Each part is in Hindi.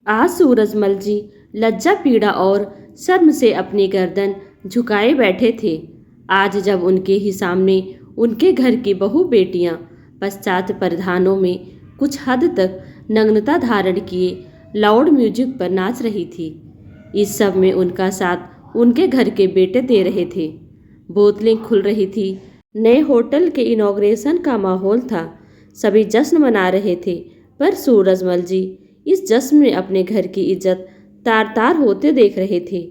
आज सूरजमल जी लज्जा पीड़ा और शर्म से अपनी गर्दन झुकाए बैठे थे। आज जब उनके ही सामने उनके घर की बहू बेटियां पश्चात परिधानों में कुछ हद तक नग्नता धारण किए लाउड म्यूजिक पर नाच रही थी। इस सब में उनका साथ उनके घर के बेटे दे रहे थे। बोतलें खुल रही थी। नए होटल के इनॉग्रेशन का माहौल था। सभी जश्न मना रहे थे, पर सूरजमल जी इस जश्न में अपने घर की इज्जत तार तार होते देख रहे थे।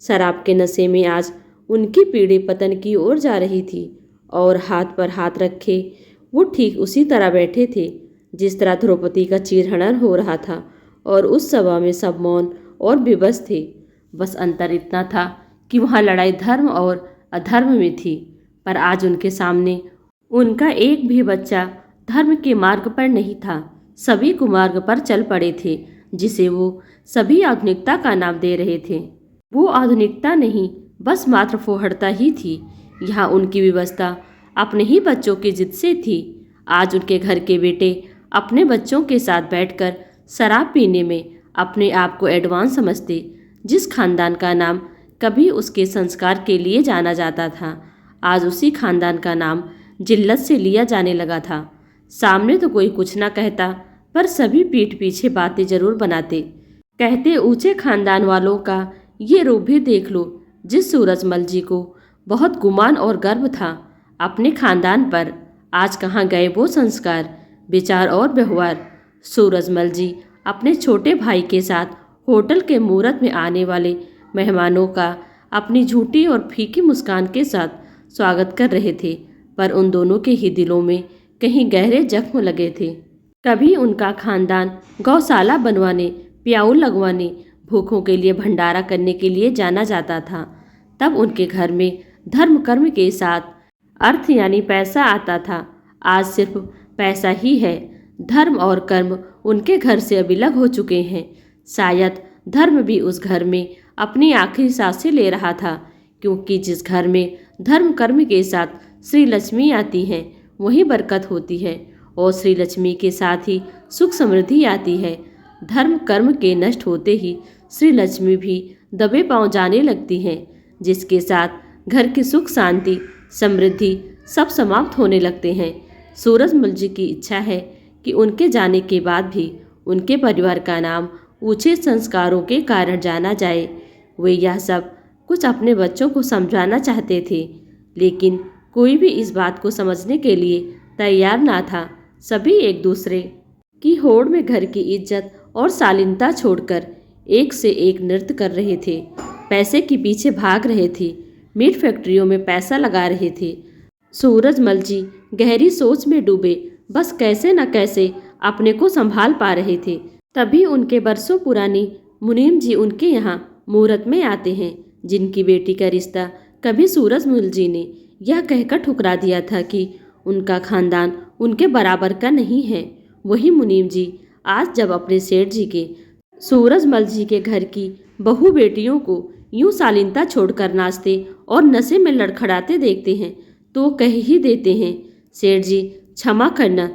शराब के नशे में आज उनकी पीढ़ी पतन की ओर जा रही थी और हाथ पर हाथ रखे वो ठीक उसी तरह बैठे थे जिस तरह द्रौपदी का चीरहरण हो रहा था और उस सभा में सब मौन और विवश थे। बस अंतर इतना था कि वहाँ लड़ाई धर्म और अधर्म में थी, पर आज उनके सामने उनका एक भी बच्चा धर्म के मार्ग पर नहीं था। सभी कुमार्ग पर चल पड़े थे, जिसे वो सभी आधुनिकता का नाम दे रहे थे। वो आधुनिकता नहीं, बस मात्र फोहड़ता ही थी। यहाँ उनकी व्यवस्था अपने ही बच्चों की जिद से थी। आज उनके घर के बेटे अपने बच्चों के साथ बैठकर शराब पीने में अपने आप को एडवांस समझते। जिस खानदान का नाम कभी उसके संस्कार के लिए जाना जाता था, आज उसी खानदान का नाम जिल्लत से लिया जाने लगा था। सामने तो कोई कुछ ना कहता, पर सभी पीठ पीछे बातें जरूर बनाते। कहते, ऊंचे खानदान वालों का ये रूप भी देख लो। जिस सूरजमल जी को बहुत गुमान और गर्व था अपने खानदान पर, आज कहाँ गए वो संस्कार, विचार और व्यवहार। सूरजमल जी अपने छोटे भाई के साथ होटल के मुहूर्त में आने वाले मेहमानों का अपनी झूठी और फीकी मुस्कान के साथ स्वागत कर रहे थे, पर उन दोनों के ही दिलों में कहीं गहरे जख्म लगे थे। कभी उनका खानदान गौशाला बनवाने, प्याऊ लगवाने, भूखों के लिए भंडारा करने के लिए जाना जाता था। तब उनके घर में धर्म कर्म के साथ अर्थ यानी पैसा आता था। आज सिर्फ पैसा ही है। धर्म और कर्म उनके घर से अब अलग हो चुके हैं। शायद धर्म भी उस घर में अपनी आखिरी सांसें ले रहा था, क्योंकि जिस घर में धर्म कर्म के साथ श्री लक्ष्मी आती हैं, वही बरकत होती है और श्री लक्ष्मी के साथ ही सुख समृद्धि आती है। धर्म कर्म के नष्ट होते ही श्री लक्ष्मी भी दबे पांव जाने लगती हैं, जिसके साथ घर की सुख शांति समृद्धि सब समाप्त होने लगते हैं। सूरजमल जी की इच्छा है कि उनके जाने के बाद भी उनके परिवार का नाम ऊंचे संस्कारों के कारण जाना जाए। वे यह सब कुछ अपने बच्चों को समझाना चाहते थे, लेकिन कोई भी इस बात को समझने के लिए तैयार ना था। सभी एक दूसरे की होड़ में घर की इज्जत और शालीनता छोड़कर एक से एक नृत्य कर रहे थे। पैसे के पीछे भाग रहे थे, मीट फैक्ट्रियों में पैसा लगा रहे थे। सूरजमल जी गहरी सोच में डूबे, बस कैसे न कैसे अपने को संभाल पा रहे थे। तभी उनके बरसों पुरानी मुनीम जी उनके यहाँ मुहूर्त में आते हैं, जिनकी बेटी का रिश्ता कभी सूरजमल जी ने यह कहकर ठुकरा दिया था कि उनका खानदान उनके बराबर का नहीं है। वही मुनीम जी आज जब अपने सेठ जी के सूरजमल जी के घर की बहू बेटियों को यूं शालीनता छोड़कर नाचते और नशे में लड़खड़ाते देखते हैं, तो कह ही देते हैं, सेठ जी क्षमा करना,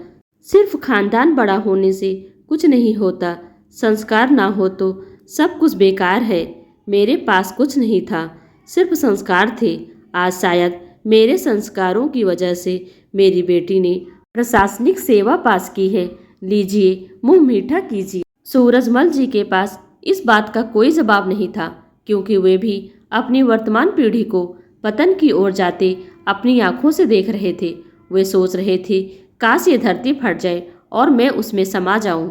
सिर्फ खानदान बड़ा होने से कुछ नहीं होता। संस्कार ना हो तो सब कुछ बेकार है। मेरे पास कुछ नहीं था, सिर्फ संस्कार थे। आज शायद मेरे संस्कारों की वजह से मेरी बेटी ने प्रशासनिक सेवा पास की है। लीजिए, मुंह मीठा कीजिए। सूरजमल जी के पास इस बात का कोई जवाब नहीं था, क्योंकि वे भी अपनी वर्तमान पीढ़ी को पतन की ओर जाते अपनी आंखों से देख रहे थे। वे सोच रहे थे, काश ये धरती फट जाए और मैं उसमें समा जाऊं।